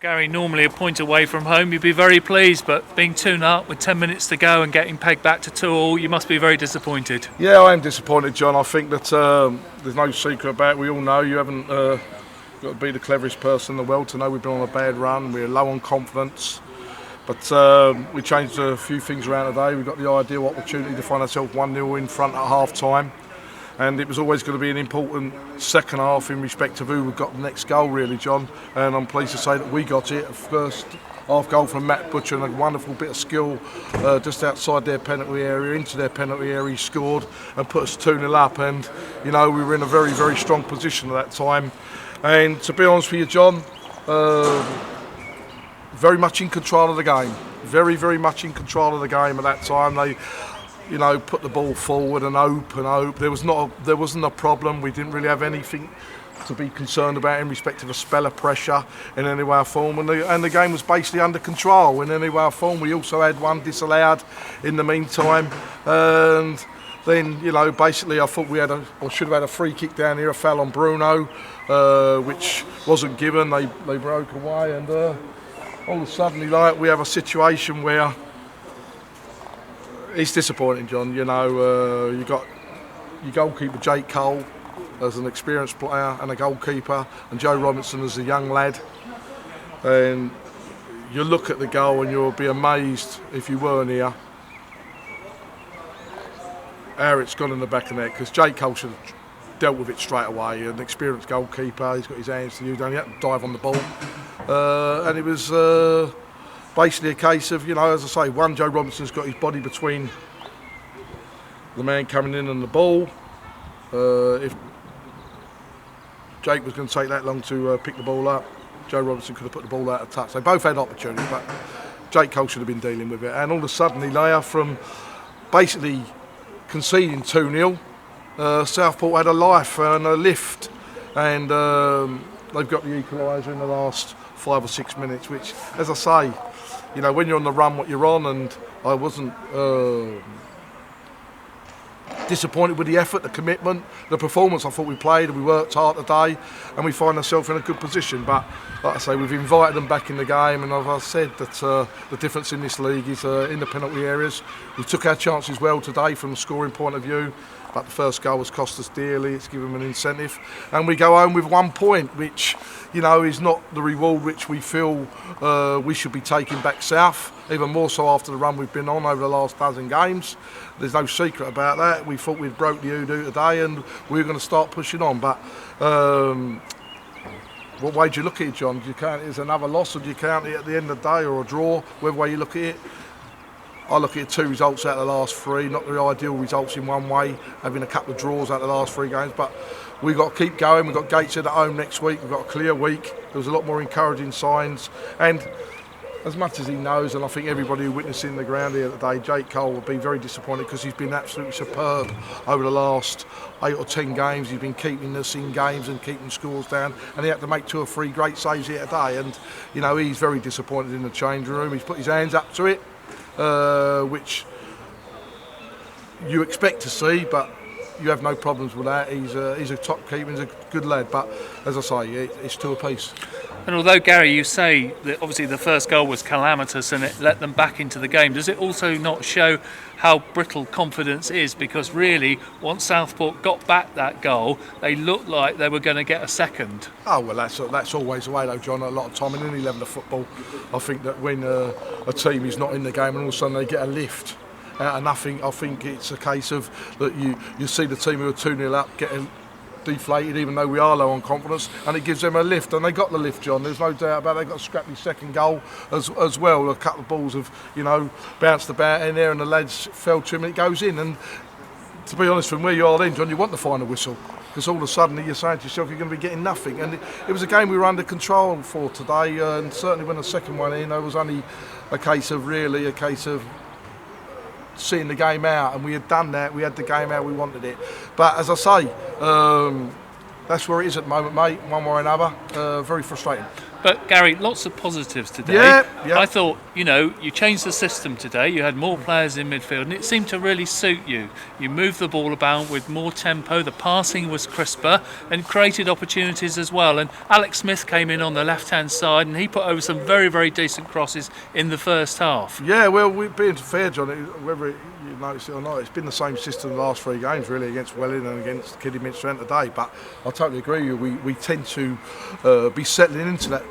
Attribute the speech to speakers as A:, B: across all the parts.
A: Garry, normally a point away from home, you'd be very pleased, but being 2-0 with 10 minutes to go and getting pegged back to 2-2, you must be very disappointed.
B: Yeah, I am disappointed, John. I think that there's no secret about it. We all know you haven't got to be the cleverest person in the world to know we've been on a bad run. We're low on confidence. But we changed a few things around today. We got the ideal opportunity to find ourselves 1-0 in front at half time. And it was always going to be an important second half in respect of who got the next goal, really, John. And I'm pleased to say that we got it. First half goal from Matt Butcher and a wonderful bit of skill just outside their penalty area, into their penalty area. He scored and put us 2-0 up. And, you know, we were in a very, very strong position at that time. And to be honest with you, John, very much in control of the game. Very, very much in control of the game at that time. They, you know, put the ball forward and hope. There wasn't a problem. We didn't really have anything to be concerned about in respect of a spell of pressure in any way or form, and the game was basically under control in any way or form. We also had one disallowed in the meantime, and then, you know, basically I thought we had should have had a free kick down here, a foul on Bruno, which wasn't given. They broke away, and all of a sudden, like, we have a situation where it's disappointing, John. You know, you got your goalkeeper Jake Cole as an experienced player and a goalkeeper, and Joe Robinson as a young lad. And you look at the goal and you'll be amazed, if you weren't here, how it's gone in the back of the net, because Jake Cole should have dealt with it straight away. An experienced goalkeeper, he's got his hands to use, only had to dive on the ball. And it was basically a case of, you know, as I say, one, Joe Robinson's got his body between the man coming in and the ball. If Jake was going to take that long to pick the ball up, Joe Robinson could have put the ball out of touch. They both had opportunities, but Jake Cole should have been dealing with it. And all of a sudden, Hilaire, from basically conceding 2-0, Southport had a life and a lift, and they've got the equaliser in the last 5 or 6 minutes, which, as I say, you know, when you're on the run, what you're on, and I wasn't disappointed with the effort, the commitment, the performance. I thought we played and we worked hard today, and we find ourselves in a good position. But like I say, we've invited them back in the game, and I've said that the difference in this league is in the penalty areas. We took our chances well today from a scoring point of view, but the first goal has cost us dearly. It's given them an incentive, and we go home with 1 point, which, you know, is not the reward which we feel we should be taking back south, even more so after the run we've been on over the last dozen games. There's no secret about that. We thought we'd broke the hoodoo today, and we were going to start pushing on. But what way do you look at it, John? Do you count it as another loss, or do you count it at the end of the day, or a draw? Whatever way you look at it, I look at 2 results out of the last 3, not the ideal results in one way, having a couple of draws out of the last 3 games, but we've got to keep going. We've got Gateshead at home next week. We've got a clear week. There was a lot more encouraging signs, and as much as he knows, and I think everybody witnessing the ground here today, Jake Cole will be very disappointed, because he's been absolutely superb over the last 8 or 10 games. He's been keeping us in games and keeping scores down, and he had to make 2 or 3 great saves here today, and, you know, he's very disappointed in the changing room. He's put his hands up to it, which you expect to see, but you have no problems with that. He's a top keeper, he's a good lad, but as I say, it's 2 apiece.
A: And although, Garry, you say that obviously the first goal was calamitous and it let them back into the game, does it also not show how brittle confidence is? Because really, once Southport got back that goal, they looked like they were going to get a second.
B: Oh, well, that's always the way, though, John. A lot of time in any level of football, I think that when a team is not in the game and all of a sudden they get a lift out of nothing, I think it's a case of that you see the team who are 2-0 up getting deflated, even though we are low on confidence, and it gives them a lift, and they got the lift, John. There's no doubt about it. They got a scrappy second goal as well. A couple of balls have, you know, bounced about in there, and the lads fell to him, and it goes in. And to be honest, from where you are then, John, you want the final whistle, because all of a sudden you're saying to yourself you're going to be getting nothing. And it was a game we were under control for today, and certainly when the second one in, there was only a case of seeing the game out, and we had done that. We had the game out, we wanted it. But as I say, that's where it is at the moment, mate, one way or another. Very frustrating.
A: But Gary, lots of positives today.
B: Yeah.
A: I thought, you changed the system today. You had more players in midfield, and it seemed to really suit you. You moved the ball about with more tempo. The passing was crisper and created opportunities as well. And Alex Smith came in on the left-hand side, and he put over some very, very decent crosses in the first half.
B: Yeah, well, being fair, John, whether you notice it or not, it's been the same system the last 3 games, really, against Welling and against Kidderminster and today. But I totally agree with you. We tend to be settling into that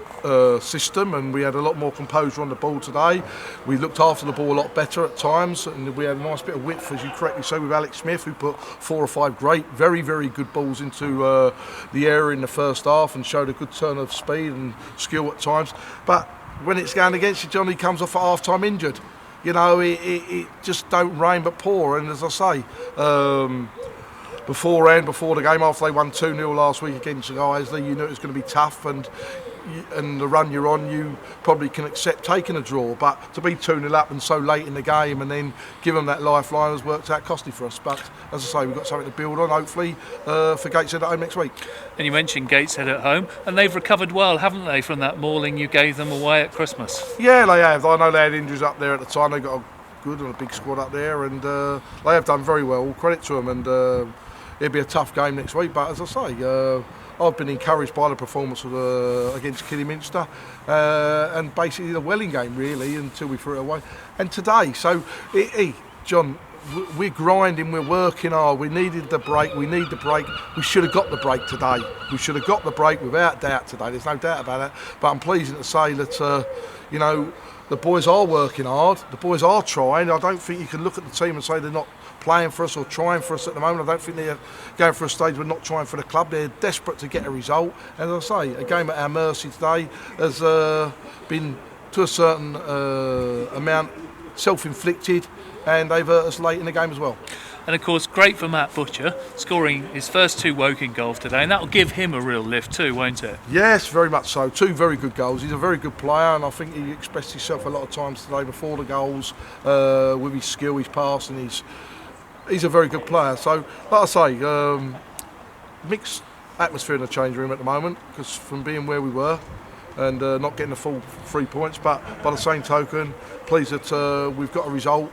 B: system, and we had a lot more composure on the ball today. We looked after the ball a lot better at times, and we had a nice bit of width, as you correctly say, with Alex Smith, who put 4 or 5 great, very, very good balls into the area in the first half and showed a good turn of speed and skill at times. But when it's going against you, John, he comes off at half-time injured. It just don't rain but pour. And as I say, before the game, after they won 2-0 last week against Isley, you knew it was going to be tough, and the run you're on, you probably can accept taking a draw. But to be 2-0 up and so late in the game and then give them that lifeline has worked out costly for us. But as I say, we've got something to build on, hopefully, for Gateshead at home next week.
A: And you mentioned Gateshead at home, and they've recovered well, haven't they, from that mauling you gave them away at Christmas?
B: Yeah, they have. I know they had injuries up there at the time. They got a good and a big squad up there, and they have done very well. All credit to them, and it'll be a tough game next week. But as I say, I've been encouraged by the performance against Kidderminster and basically the Welling game, really, until we threw it away. And today, so, John, we're grinding, we're working hard. We needed the break, we need the break. We should have got the break today. We should have got the break without doubt today. There's no doubt about that. But I'm pleased to say that, the boys are working hard. The boys are trying. I don't think you can look at the team and say they're not playing for us or trying for us at the moment. I don't think they're going for a stage where not trying for the club. They're desperate to get a result. And as I say, a game at our mercy today has been, to a certain amount, self-inflicted, and they've hurt us late in the game as well.
A: And of course, great for Matt Butcher, scoring his first 2 Woking goals today, and that'll give him a real lift too, won't it?
B: Yes, very much so. 2 very good goals. He's a very good player, and I think he expressed himself a lot of times today before the goals with his skill, his pass, and he's a very good player. So, like I say, mixed atmosphere in the change room at the moment, because from being where we were and not getting the full 3 points, but by the same token, pleased that we've got a result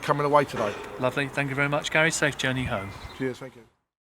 B: coming away today.
A: Lovely. Thank you very much, Gary. Safe journey home.
B: Cheers. Thank you.